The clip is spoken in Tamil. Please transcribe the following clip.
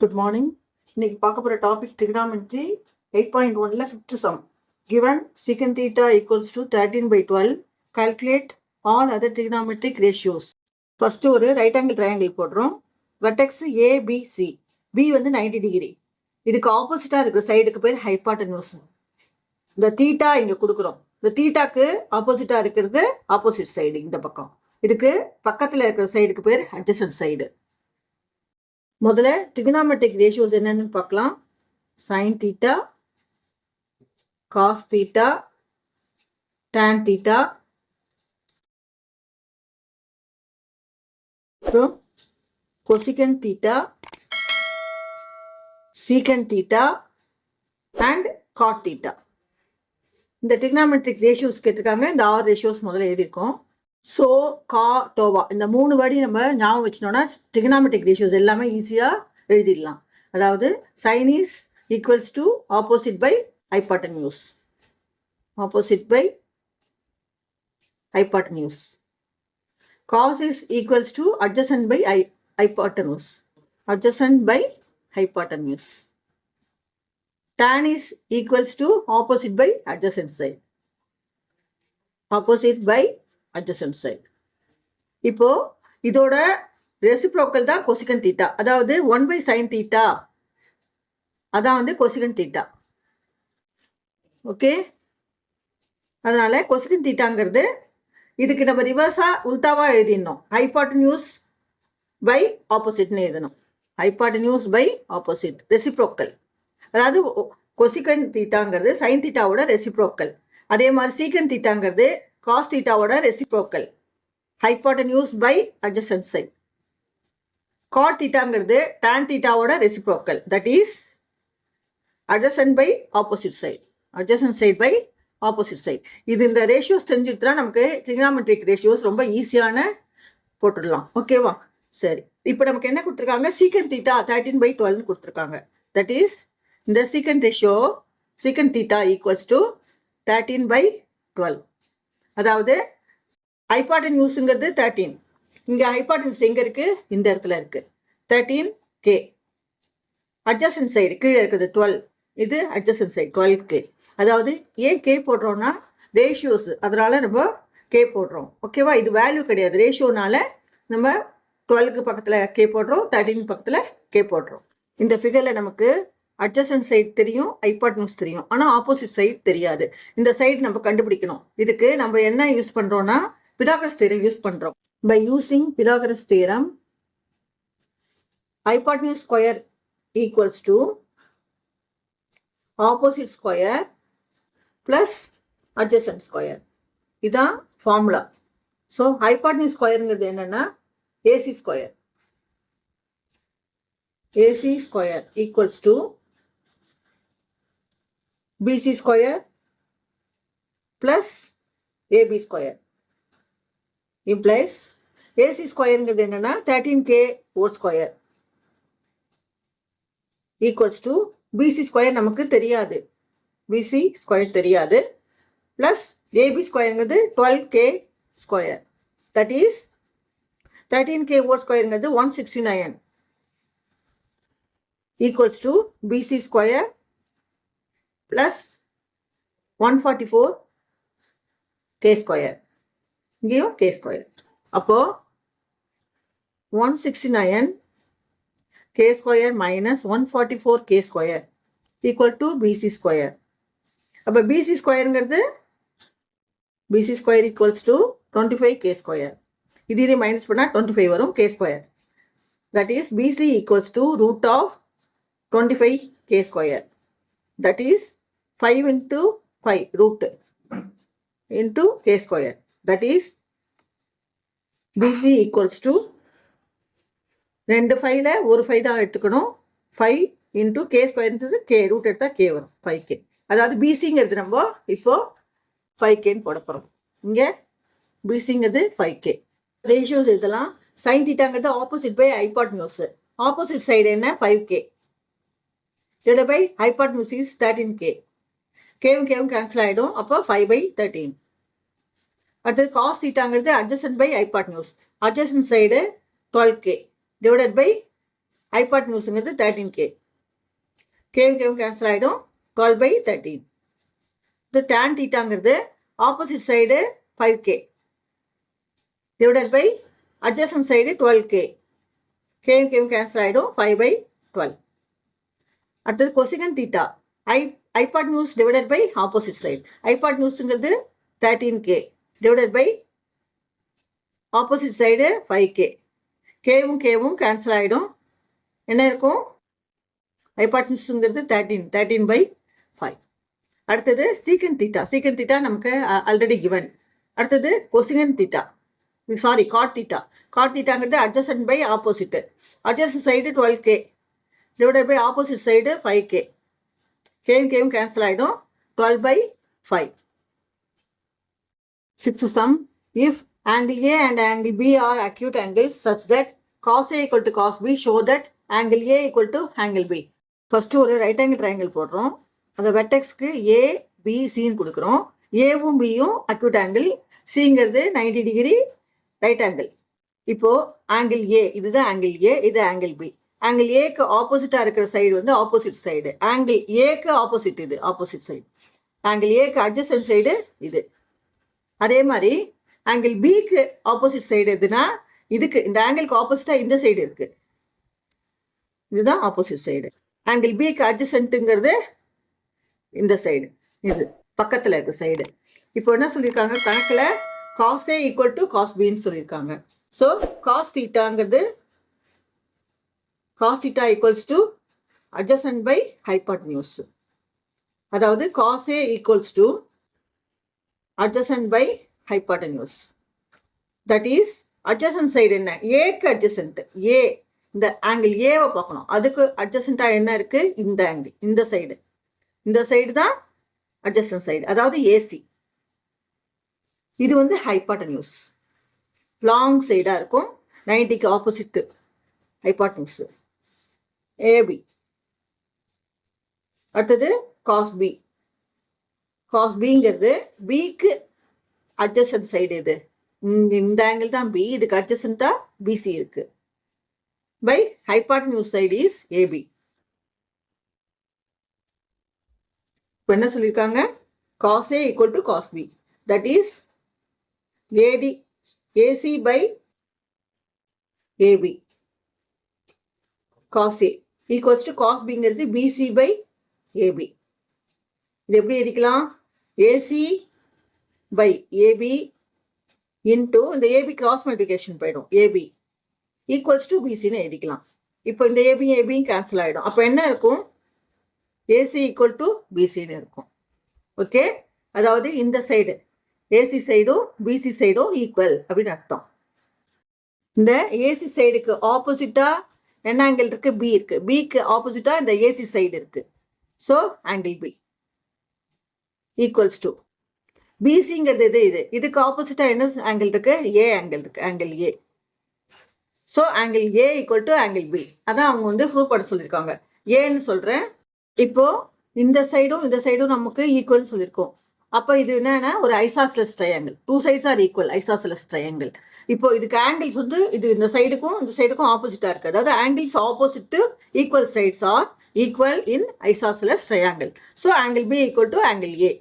Good morning. இன்னைக்கு பார்க்க போற topic trigonometry 8.1ல 5th sum. Given secant theta equals to 13/12, calculate all other trigonometric ratios. First ஒரு right angle triangle போடுறோம். Vertex ABC. B வந்து 90 டிகிரி. இதுக்கு ஆப்போசிட்டா இருக்கிற சைடுக்கு பேர் hypotenuse. இந்த தீட்டா இங்க கொடுக்குறோம். இந்த தீட்டாக்கு ஆப்போசிட்டா இருக்கிறது ஆப்போசிட் சைடு இந்த பக்கம். இதுக்கு பக்கத்துல இருக்கிற சைடுக்கு பேர் adjacent சைடு. முதல்ல trigonometric ratios என்னன்னு பார்க்கலாம். sin theta, cos theta, tan theta, அப்புறம் cosecant theta, secant theta and cot theta. இந்த trigonometric ratios கேட்டிருக்காங்க. இந்த 6 ratios முதல்ல எழுதியிருக்கோம். ஸோ கா டோவா இந்த 3 வடி நம்ம ஞாபகம் வச்சினோன்னா trigonometric ratios எல்லாமே ஈஸியாக எழுதிடலாம். அதாவது sin is equals to opposite by hypotenuse. Opposite by hypotenuse. Cos is equals to adjacent by hypotenuse. Adjacent by hypotenuse. Tan is equals to opposite by adjacent side. Opposite by adjacent side. இப்போ இதோட ரெசிப்ரோக்கல் தான் கொசிகன் தீட்டா. அதாவது 1/sin தீட்டா அதான் வந்து கொசிகன் தீட்டா. ஓகே, அதனால கொசிகன் தீட்டாங்கிறது இதுக்கு நம்ம ரிவர்ஸா உல்டாவா எழுதிடணும். ஹைபாட்டன்யூஸ் பை ஆப்போசிட்னு எழுதணும். Hypotenuse by opposite reciprocal. அதாவது கொசிகன் தீட்டாங்கிறது சைன் தீட்டாவோட ரெசிப்ரோக்கல். அதே மாதிரி சீக்கன் தீட்டாங்கிறது cos தீட்டாவோட reciprocal. Hypotenuse by adjacent side. cot தீட்டாங்கிறது tan தீட்டாவோட reciprocal. That is adjacent by opposite side. Adjacent side by opposite side. இது இந்த ரேஷியோஸ் தெரிஞ்சுட்டுனா நமக்கு trigonometric ratios ரொம்ப ஈஸியான போட்டுடலாம். ஓகேவா? சரி, இப்போ நமக்கு என்ன கொடுத்துருக்காங்க? சீக்கன் தீட்டா 13/12 கொடுத்துருக்காங்க. தட் இஸ் இந்த சீக்கன் ரேஷியோ சீக்கன் தீட்டா ஈக்குவல்ஸ் டு 13/12. அதாவது ஹைபாட்டன்யூஸுங்கிறது 13. இங்கே ஹைபாட்டன்யூஸ் எங்கே இருக்குது? இந்த இடத்துல இருக்குது. 13K. அட்ஜசன்ட் சைடு கீழே இருக்குது 12. இது அட்ஜசன்ட் சைடு 12K. அதாவது ஏன் K போடுறோம்னா ரேஷியோஸ், அதனால நம்ம K போடுறோம். ஓகேவா? இது வேல்யூ கிடையாது. ரேஷியோனால நம்ம 12க்கு பக்கத்தில் K போடுறோம், 13 பக்கத்தில் K போடுறோம். இந்த ஃபிகரில் நமக்கு அட்ஜசன்ட் சைடு தெரியும், ஹைபாட்டன்யூஸ் தெரியும், ஆனால் ஆப்போசிட் சைடு தெரியாது. இந்த சைடு நம்ம கண்டுபிடிக்கணும். இதுக்கு நம்ம என்ன யூஸ் பண்ணுறோம்னா பிதாகரஸ் தியரம் யூஸ் பண்ணுறோம். By using Pythagoras theorem, hypotenuse square equals to opposite square plus adjacent square. இதுதான் ஃபார்முலா. ஸோ ஹைபாட்டன்யூஸ் ஸ்கொயருங்கிறது என்னென்னா AC square. AC square equals to BC square plus AB square implies AC square ங்கிறது என்னன்னா 13K whole square equals to BC square நமக்கு தெரியாது. BC square தெரியாது plus AB square ங்கிறது 12K square. That is 13K whole square ங்கிறது 169 equals to BC square plus 144 K square. இங்கேயும் K square. அப்போ 169 K square minus 144 K square equal to BC square. அப்போ BC squareங்கிறது BC square equals to 25 K square. இது மைனஸ் பண்ணால் 25 வரும் K square. That is BC equals to root of 25K square. That is 5 into 5 root into K square. That is BC equals to 2 5ல ஒரு 5 தான் எடுத்துக்கணும். 5 into K square into K root எடுத்தா K வரும் 5K. அதாவது BCங்கிறது நம்ம இப்போ 5Kன்னு போட போகிறோம். இங்கே BCங்கிறது 5K. ரேஷியோஸ் இதெல்லாம் sin தீட்டாங்கிறது opposite by hypotenuse. Opposite side என்ன? 5K divided by hypotenuse is 13K. K cancel ஆகிடும். அப்போ 5/13. அடுத்தது cos தீட்டாங்கிறது adjacent by hypotenuse. adjacent side 12K divided by ஹைபாட்னியூஸுங்கிறது 13K. கேவும் கேவும் கேன்சல் ஆகிடும். 12/13. இது tan தீட்டாங்கிறது opposite side 5K divided by adjacent side 12K. கேவும் கேவும் கேன்சல் ஆகிடும். 5/12. அடுத்தது cosecant theta hypotenuse divided by opposite side. ஹைபாட்னியூஸுங்கிறது 13K divided by opposite side 5K. கேவும் கேவும் கேன்சல் ஆகிடும். என்ன இருக்கும்? ஹைபாட்னியூஸுங்கிறது 13/5. அடுத்தது சீக்கன் தீட்டா நமக்கு ஆல்ரெடி கிவன். அடுத்தது கொசிகன் தீட்டா காட் தீட்டாங்கிறது adjacent by opposite. Adjacent side 12K divided by opposite side 5K. கேவும் கேவும் கேன்சல் ஆகிடும். 12/5. Sixth sum, if angle A and angle B are acute angles such that cos A equal to cos B, show that angle A equal to angle B. First ஒரு ரைட் ஆங்கிள் ட்ரையாங்கிள் போடுறோம். அந்த வெர்டெக்ஸ்க்கு A B Cன்னு கொடுக்குறோம். ஏவும் பியும் அக்யூட் ஆங்கிள், சிங்கிறது 90 டிகிரி ரைட் ஆங்கிள். இப்போ ஆங்கிள் ஏ, இதுதான் ஆங்கிள் ஏ, இது ஆங்கிள் பி. ஆங்கிள் ஏக்கு ஆப்போசிட்டாக இருக்கிற சைடு வந்து ஆப்போசிட் சைடு. ஆங்கிள் ஏக்கு ஆப்போசிட் இது ஆப்போசிட் சைடு. ஆங்கிள் ஏக்கு அட்ஜசன்ட் சைடு இது. அதே மாதிரி ஆங்கிள் பிக்கு ஆப்போசிட் சைடு எதுனா இதுக்கு, இந்த ஆங்கிளுக்கு ஆப்போசிட்டாக இந்த சைடு இருக்கு, இதுதான் ஆப்போசிட் சைடு. ஆங்கிள் பிக்கு அட்ஜசன்ட்டுங்கிறது இந்த சைடு, இது பக்கத்தில் இருக்க சைடு. இப்போ என்ன சொல்லியிருக்காங்க கணக்கில் cos A equal to cos Bன்னு சொல்லியிருக்காங்க. So cos தீட்டாங்கிறது cos theta equals to adjacent by hypotenuse. அதாவது cos A equals to adjacent by hypotenuse. That is adjacent side என்ன? Aக்கு adjacent. A இந்த ஆங்கிள் ஏவை பார்க்கணும். அதுக்கு அட்ஜசண்ட்டாக என்ன இருக்கு? இந்த ஆங்கிள், இந்த சைடு. இந்த சைடு தான் அட்ஜசன்ட் சைடு, அதாவது ஏசி. இது வந்து ஹைபாட்டன்யூஸ், லாங் சைடாக இருக்கும். 90க்கு ஆப்போசிட்டு ஹைபாட்டன்யூஸ் ஏபி. அடுத்தது காஸ் பி. காஸ் பிங்கிறது பிக்கு அட்ஜசன்ட் சைடு. இது இந்த ஆங்கிள் தான் பி, இதுக்கு அட்ஜசண்ட்டாக பிசி இருக்கு. By hypotenuse side is AB. இப்போ என்ன சொல்லியிருக்காங்க? cos A equal to cos B. That is AD AC by AB. cos A equals to cos Bங்கிறது BC by AB. இது எப்படி எழுதிக்கலாம்? AC by AB into இந்த AB cross multiplication போயிடும், AB equals to BCன்னு எழுதிக்கலாம். இப்போ இந்த AB ABயும் கேன்சல் ஆகிடும். அப்போ என்ன இருக்கும்? AC equal to BCன்னு இருக்கும். ஓகே, அதாவது இந்த சைடு ஏசி சைடும் பிசி சைடும் ஈக்குவல் அப்படின்னு அர்த்தம். இந்த ஏசி சைடுக்கு ஆப்போசிட்டா என்ன ஆங்கிள் இருக்கு? பி இருக்கு. பிக்கு ஆப்போசிட்டா இந்த ஏசி சைடு இருக்கு. So angle B equals to பிசிங்கிறது இது. இதுக்கு ஆப்போசிட்டா என்ன ஆங்கிள் இருக்கு? ஏ ஆங்கிள் இருக்கு, angle A. So angle A equal to angle B. அதான் அவங்க வந்து ப்ரூவ் பண்ண சொல்லியிருக்காங்க. ஏன்னு சொல்றேன். இப்போ இந்த சைடும் இந்த சைடும் நமக்கு ஈக்குவல் சொல்லியிருக்கோம். அப்போ இது என்னன்னா ஒரு isosceles triangle. 2 sides are equal, isosceles triangle. இப்போ இதுக்கு ஆங்கிள்ஸ் வந்து இது இந்த சைடுக்கும் ஆப்போசிட்டா இருக்கு. அதாவது angles opposite to equal sides are equal in isosceles triangle. So angle B equal to angle A.